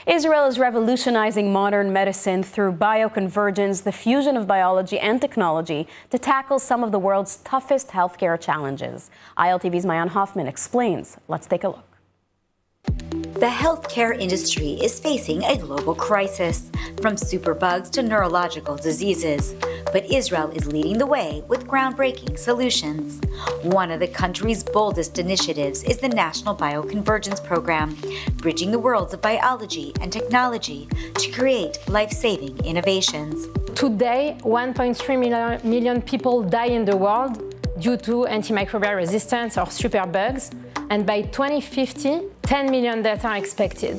Israel is revolutionizing modern medicine through bioconvergence, the fusion of biology and technology, to tackle some of the world's toughest healthcare challenges. ILTV's Mayan Hoffman explains. Let's take a look. The healthcare industry is facing a global crisis, from superbugs to neurological diseases. But Israel is leading the way with groundbreaking solutions. One of the country's boldest initiatives is the National Bioconvergence Program, bridging the worlds of biology and technology to create life-saving innovations. Today, 1.3 million people die in the world due to antimicrobial resistance or superbugs, and by 2050, 10 million deaths are expected.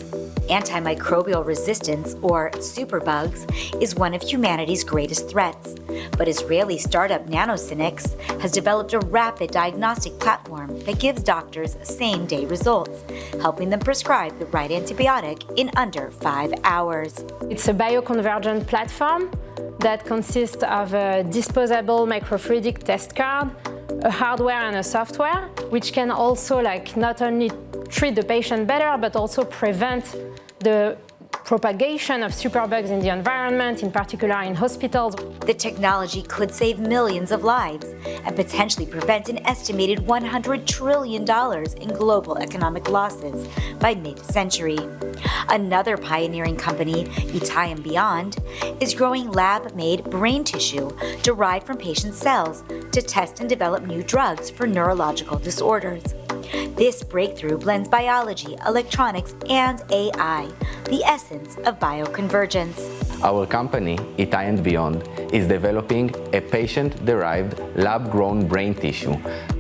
Antimicrobial resistance, or superbugs, is one of humanity's greatest threats. But Israeli startup Nanocynics has developed a rapid diagnostic platform that gives doctors same-day results, helping them prescribe the right antibiotic in under 5 hours. It's a bioconvergent platform that consists of a disposable microfluidic test card, a hardware and a software, which can also not only treat the patient better, but also prevent the propagation of superbugs in the environment, in particular in hospitals. The technology could save millions of lives and potentially prevent an estimated $100 trillion in global economic losses by mid-century. Another pioneering company, Itai and Beyond, is growing lab-made brain tissue derived from patient cells to test and develop new drugs for neurological disorders. This breakthrough blends biology, electronics, and AI, the essence of bioconvergence. Our company, Itai and Beyond, is developing a patient-derived lab-grown brain tissue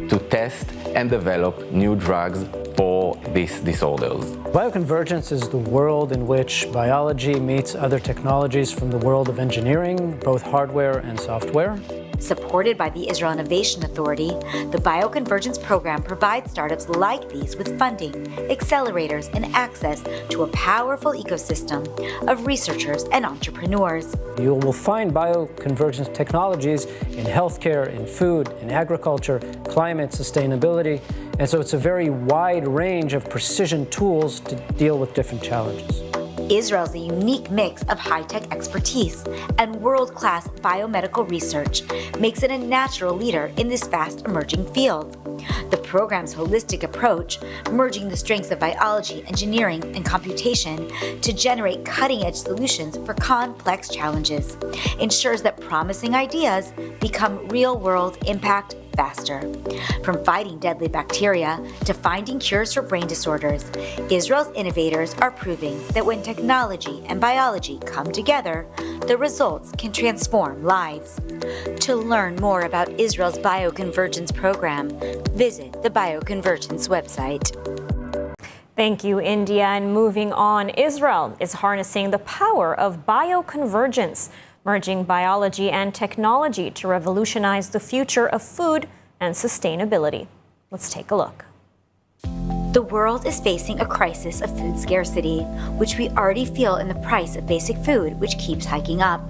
to test and develop new drugs for these disorders. Bioconvergence is the world in which biology meets other technologies from the world of engineering, both hardware and software. Supported by the Israel Innovation Authority, the Bioconvergence program provides startups like these with funding, accelerators, and access to a powerful ecosystem of researchers and entrepreneurs. You will find bioconvergence technologies in healthcare, in food, in agriculture, climate, sustainability, and so it's a very wide range of precision tools to deal with different challenges. Israel's a unique mix of high-tech expertise and world-class biomedical research makes it a natural leader in this fast-emerging field. The program's holistic approach, merging the strengths of biology, engineering, and computation to generate cutting-edge solutions for complex challenges, ensures that promising ideas become real-world impact faster. From fighting deadly bacteria to finding cures for brain disorders, Israel's innovators are proving that when technology and biology come together, the results can transform lives. To learn more about Israel's Bioconvergence program, visit the Bioconvergence website. Thank you, India. And moving on, Israel is harnessing the power of bioconvergence, merging biology and technology to revolutionize the future of food and sustainability. Let's take a look. The world is facing a crisis of food scarcity, which we already feel in the price of basic food, which keeps hiking up.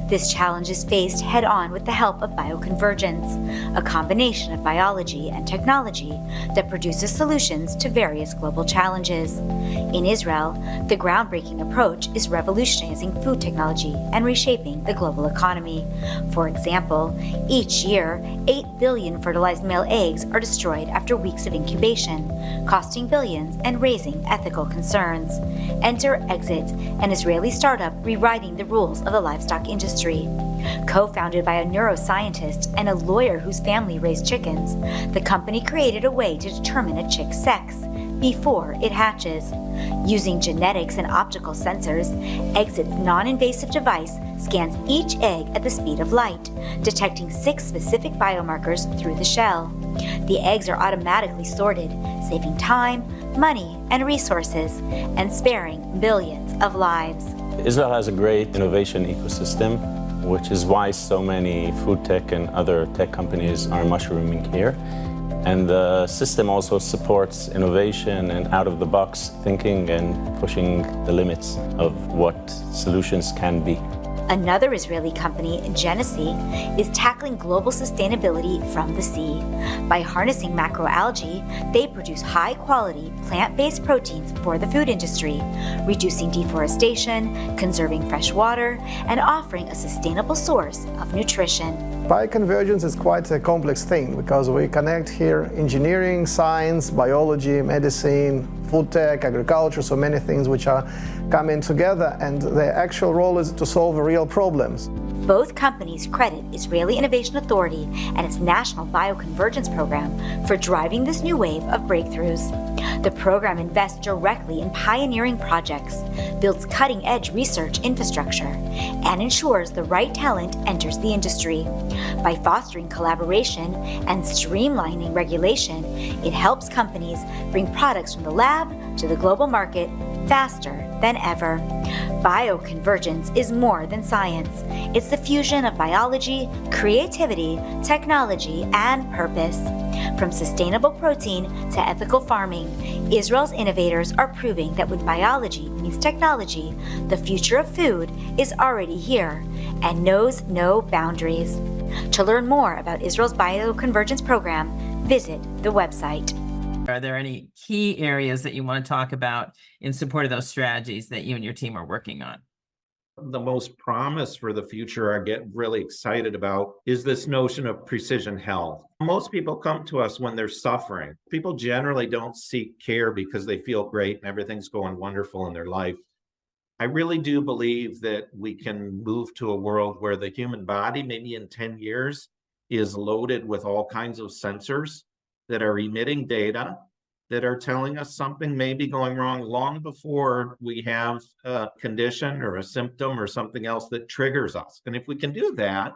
This challenge is faced head-on with the help of bioconvergence, a combination of biology and technology that produces solutions to various global challenges. In Israel, the groundbreaking approach is revolutionizing food technology and reshaping the global economy. For example, each year, 8 billion fertilized male eggs are destroyed after weeks of incubation, costing billions and raising ethical concerns. Enter Exit, an Israeli startup rewriting the rules of the livestock industry. Co-founded by a neuroscientist and a lawyer whose family raised chickens, the company created a way to determine a chick's sex before it hatches. Using genetics and optical sensors, Exit's non-invasive device scans each egg at the speed of light, detecting 6 specific biomarkers through the shell. The eggs are automatically sorted, saving time, money, and resources, and sparing billions of lives. Israel has a great innovation ecosystem, which is why so many food tech and other tech companies are mushrooming here. And the system also supports innovation and out-of-the-box thinking and pushing the limits of what solutions can be. Another Israeli company, Genesee, is tackling global sustainability from the sea. By harnessing macroalgae, they produce high-quality plant-based proteins for the food industry, reducing deforestation, conserving fresh water, and offering a sustainable source of nutrition. Bioconvergence is quite a complex thing because we connect here engineering, science, biology, medicine, food tech, agriculture, so many things which are coming together, and the actual role is to solve real problems. Both companies credit Israeli Innovation Authority and its National Bioconvergence Program for driving this new wave of breakthroughs. The program invests directly in pioneering projects, builds cutting-edge research infrastructure, and ensures the right talent enters the industry. By fostering collaboration and streamlining regulation, it helps companies bring products from the lab to the global market faster than ever. Bioconvergence is more than science. It's the fusion of biology, creativity, technology, and purpose. From sustainable protein to ethical farming, Israel's innovators are proving that when biology meets technology, the future of food is already here and knows no boundaries. To learn more about Israel's Bioconvergence program, visit the website. Are there any key areas that you want to talk about in support of those strategies that you and your team are working on? The most promise for the future I get really excited about is this notion of precision health. Most people come to us when they're suffering. People generally don't seek care because they feel great and everything's going wonderful in their life. I really do believe that we can move to a world where the human body, maybe in 10 years, is loaded with all kinds of sensors that are emitting data that are telling us something may be going wrong long before we have a condition or a symptom or something else that triggers us. And if we can do that,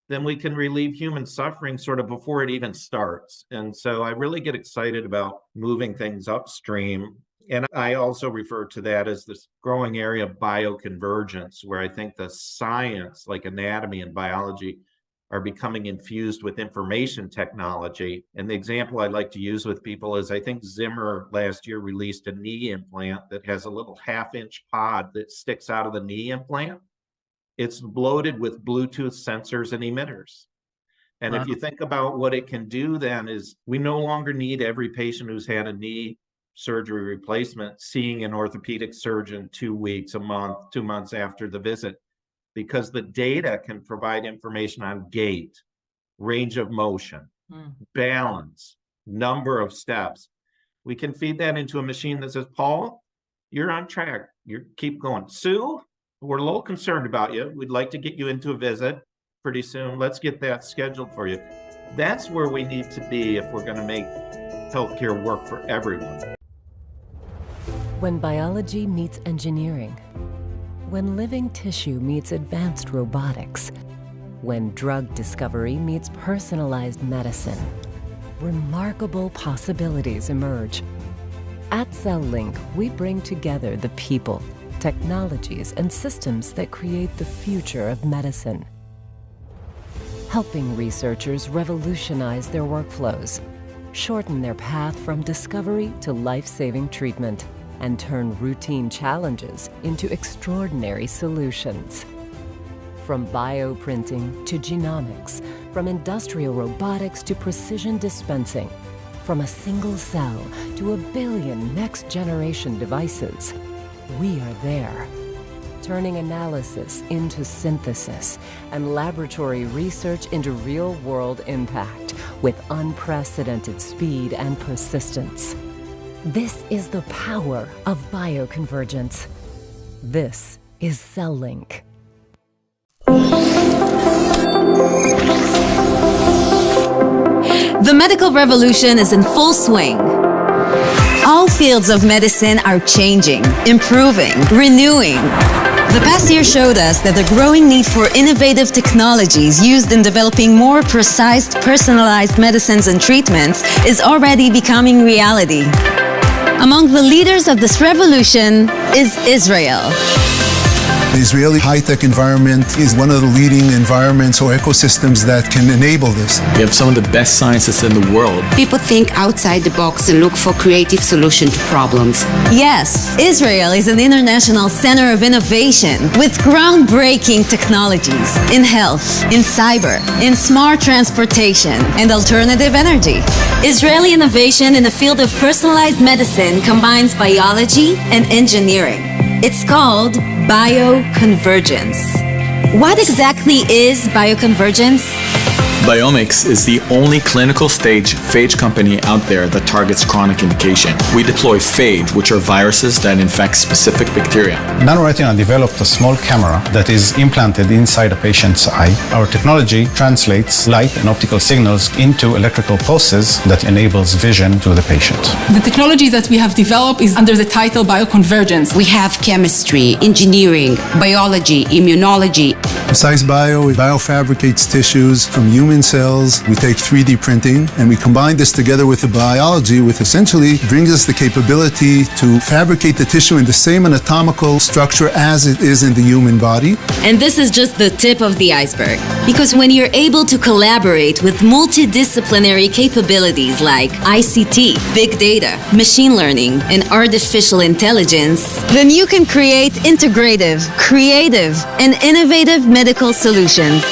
then we can relieve human suffering sort of before it even starts. And so I really get excited about moving things upstream. And I also refer to that as this growing area of bioconvergence, where I think the science, like anatomy and biology, are becoming infused with information technology. And the example I like to use with people is I think Zimmer last year released a knee implant that has a little 1/2-inch pod that sticks out of the knee implant. It's loaded with Bluetooth sensors and emitters. And if you think about what it can do then is we no longer need every patient who's had a knee surgery replacement seeing an orthopedic surgeon 2 weeks, a month, 2 months after the visit, because the data can provide information on gait, range of motion, balance, number of steps. We can feed that into a machine that says, Paul, you're on track. You keep going. Sue, we're a little concerned about you. We'd like to get you into a visit pretty soon. Let's get that scheduled for you. That's where we need to be if we're going to make healthcare work for everyone. When biology meets engineering, when living tissue meets advanced robotics, when drug discovery meets personalized medicine, remarkable possibilities emerge. At CellLink, we bring together the people, technologies, and systems that create the future of medicine, helping researchers revolutionize their workflows, shorten their path from discovery to life-saving treatment, and turn routine challenges into extraordinary solutions. From bioprinting to genomics, from industrial robotics to precision dispensing, from a single cell to a billion next-generation devices, we are there, turning analysis into synthesis and laboratory research into real-world impact with unprecedented speed and persistence. This is the power of bioconvergence. This is CellLink. The medical revolution is in full swing. All fields of medicine are changing, improving, renewing. The past year showed us that the growing need for innovative technologies used in developing more precise, personalized medicines and treatments is already becoming reality. Among the leaders of this revolution is Israel. The Israeli high-tech environment is one of the leading environments or ecosystems that can enable this. We have some of the best scientists in the world. People think outside the box and look for creative solutions to problems. Yes, Israel is an international center of innovation with groundbreaking technologies in health, in cyber, in smart transportation, and alternative energy. Israeli innovation in the field of personalized medicine combines biology and engineering. It's called Bioconvergence. What exactly is Bioconvergence? Biomics is the only clinical stage phage company out there that targets chronic indication. We deploy phage, which are viruses that infect specific bacteria. NanoRetina developed a small camera that is implanted inside a patient's eye. Our technology translates light and optical signals into electrical pulses that enables vision to the patient. The technology that we have developed is under the title Bioconvergence. We have chemistry, engineering, biology, immunology. Precise Bio biofabricates tissues from human cells. We take 3D printing and we combine this together with the biology, which essentially brings us the capability to fabricate the tissue in the same anatomical structure as it is in the human body. And this is just the tip of the iceberg. Because when you're able to collaborate with multidisciplinary capabilities like ICT, big data, machine learning, and artificial intelligence, then you can create integrative, creative, and innovative medical solutions.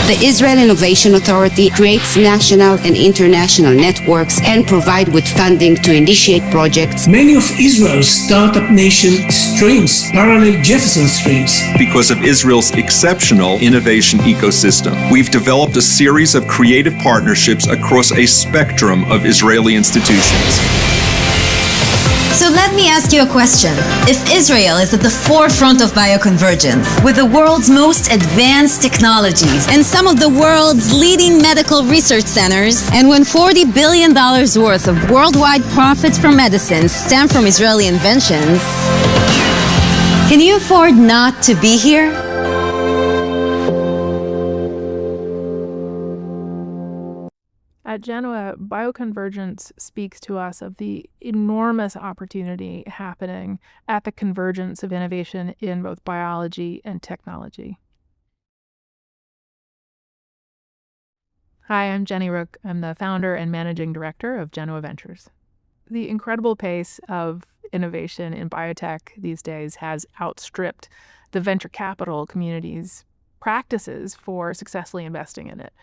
The Israel Innovation Authority creates national and international networks and provide with funding to initiate projects. Many of Israel's startup nation streams parallel Jefferson streams. Because of Israel's exceptional innovation ecosystem, we've developed a series of creative partnerships across a spectrum of Israeli institutions. So let me ask you a question. If Israel is at the forefront of bioconvergence, with the world's most advanced technologies and some of the world's leading medical research centers, and when $40 billion worth of worldwide profits from medicine stem from Israeli inventions, can you afford not to be here? At Genoa, bioconvergence speaks to us of the enormous opportunity happening at the convergence of innovation in both biology and technology. Hi, I'm Jenny Rook. I'm the founder and managing director of Genoa Ventures. The incredible pace of innovation in biotech these days has outstripped the venture capital community's practices for successfully investing in it.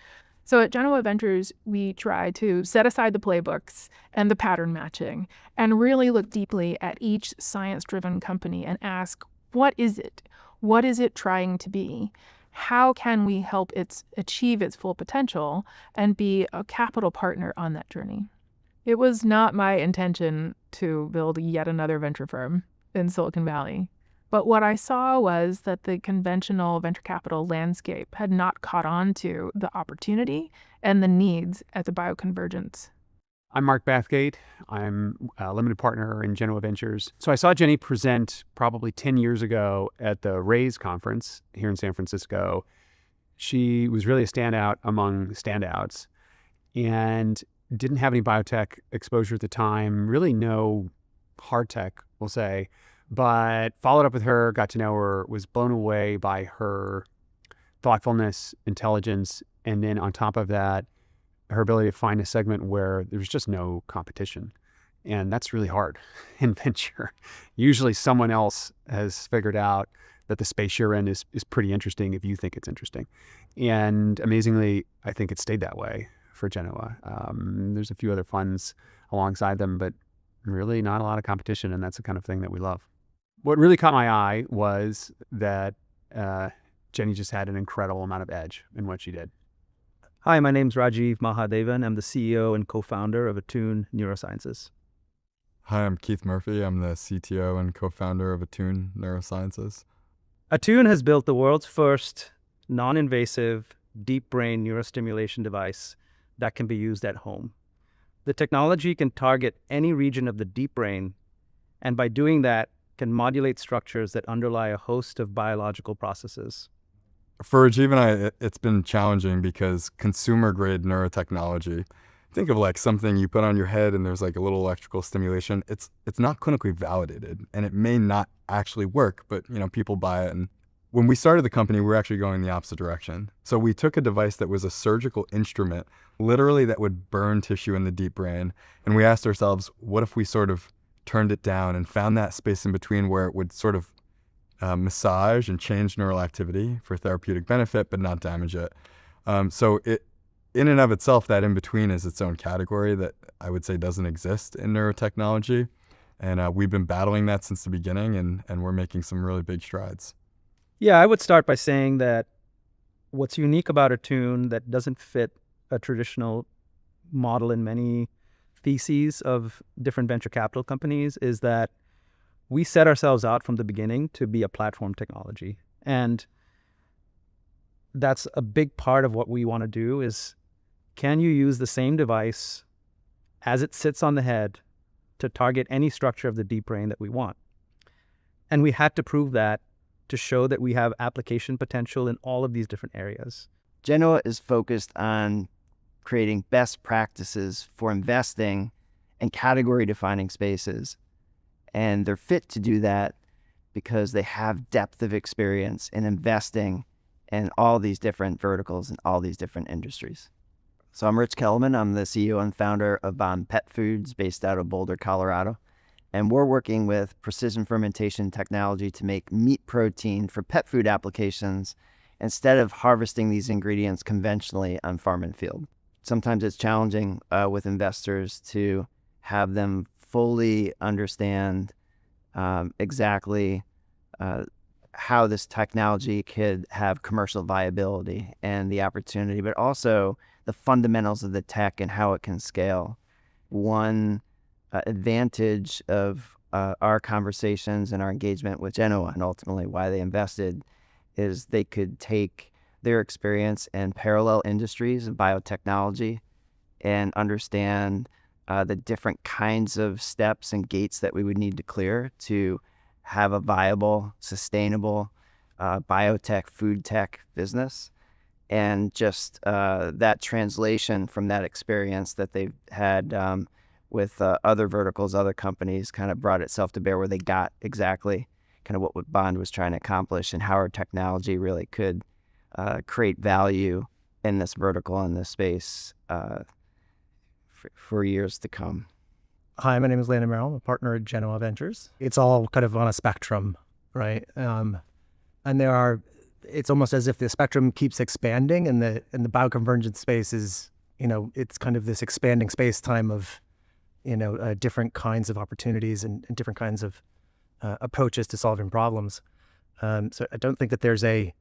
So at Genoa Ventures, we try to set aside the playbooks and the pattern matching and really look deeply at each science-driven company and ask, what is it? What is it trying to be? How can we help it achieve its full potential and be a capital partner on that journey? It was not my intention to build yet another venture firm in Silicon Valley. But what I saw was that the conventional venture capital landscape had not caught on to the opportunity and the needs at the bioconvergence. I'm Mark Bathgate. I'm a limited partner in Genoa Ventures. So I saw Jenny present probably 10 years ago at the RAISE conference here in San Francisco. She was really a standout among standouts and didn't have any biotech exposure at the time, really no hard tech, we'll say. But followed up with her, got to know her, was blown away by her thoughtfulness, intelligence, and then on top of that, her ability to find a segment where there's just no competition. And that's really hard in venture. Usually someone else has figured out that the space you're in is pretty interesting if you think it's interesting. And amazingly, I think it stayed that way for Genoa. There's a few other funds alongside them, but really not a lot of competition, and that's the kind of thing that we love. What really caught my eye was that Jenny just had an incredible amount of edge in what she did. Hi, my name's Rajiv Mahadevan. I'm the CEO and co-founder of Attune Neurosciences. Hi, I'm Keith Murphy. I'm the CTO and co-founder of Attune Neurosciences. Attune has built the world's first non-invasive deep brain neurostimulation device that can be used at home. The technology can target any region of the deep brain, and by doing that, can modulate structures that underlie a host of biological processes. For Rajiv and I, it's been challenging because consumer-grade neurotechnology, think of like something you put on your head and there's like a little electrical stimulation. It's not clinically validated, and it may not actually work, but people buy it and When we started the company, we were actually going the opposite direction. So we took a device that was a surgical instrument, literally that would burn tissue in the deep brain. And we asked ourselves, what if we sort of turned it down and found that space in between where it would sort of massage and change neural activity for therapeutic benefit, but not damage it. So it, in and of itself, that in between is its own category that I would say doesn't exist in neurotechnology. And we've been battling that since the beginning, and we're making some really big strides. Yeah, I would start by saying that what's unique about Attune that doesn't fit a traditional model in many theses of different venture capital companies is that we set ourselves out from the beginning to be a platform technology. And that's a big part of what we want to do is, can you use the same device as it sits on the head to target any structure of the deep brain that we want? And we had to prove that to show that we have application potential in all of these different areas. Genoa is focused on creating best practices for investing and category-defining spaces. And they're fit to do that because they have depth of experience in investing in all these different verticals and all these different industries. So I'm Rich Kellerman. I'm the CEO and founder of Bond Pet Foods based out of Boulder, Colorado. And we're working with precision fermentation technology to make meat protein for pet food applications instead of harvesting these ingredients conventionally on farm and field. Sometimes it's challenging with investors to have them fully understand exactly how this technology could have commercial viability and the opportunity, but also the fundamentals of the tech and how it can scale. One advantage of our conversations and our engagement with Genoa, and ultimately why they invested, is they could take their experience in parallel industries and biotechnology and understand the different kinds of steps and gates that we would need to clear to have a viable, sustainable biotech, food tech business. And just that translation from that experience that they've had with other verticals, other companies, kind of brought itself to bear where they got exactly kind of what Bond was trying to accomplish and how our technology really could create value in this vertical, in this space for years to come. Hi, my name is Landon Merrill. I'm a partner at Genoa Ventures. It's all kind of on a spectrum, right? And it's almost as if the spectrum keeps expanding, and the bioconvergence space is, it's kind of this expanding space-time of, different kinds of opportunities and different kinds of approaches to solving problems. So I don't think that there's a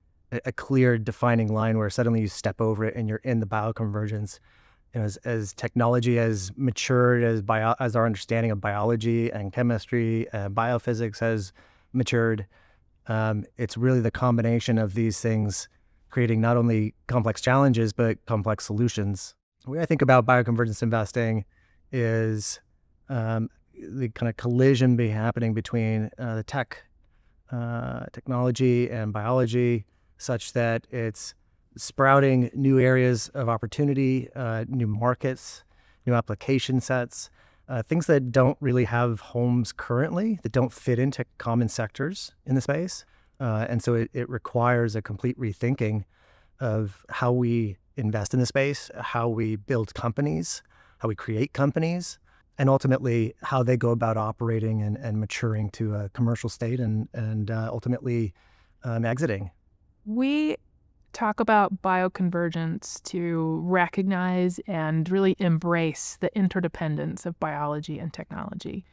clear defining line where suddenly you step over it and you're in the bioconvergence. As technology has matured, as our understanding of biology and chemistry and biophysics has matured, it's really the combination of these things creating not only complex challenges, but complex solutions. The way I think about bioconvergence investing is the kind of collision happening between the technology and biology, such that it's sprouting new areas of opportunity, new markets, new application sets, things that don't really have homes currently, that don't fit into common sectors in the space. And so it requires a complete rethinking of how we invest in the space, how we build companies, how we create companies, and ultimately how they go about operating and maturing to a commercial state and ultimately exiting. We talk about bioconvergence to recognize and really embrace the interdependence of biology and technology.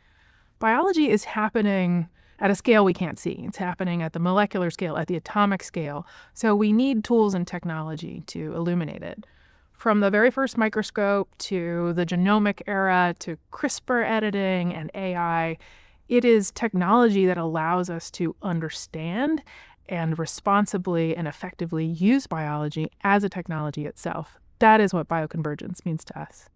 Biology is happening at a scale we can't see. It's happening at the molecular scale, at the atomic scale. So we need tools and technology to illuminate it. From the very first microscope to the genomic era to CRISPR editing and AI, it is technology that allows us to understand and responsibly and effectively use biology as a technology itself. That is what bioconvergence means to us.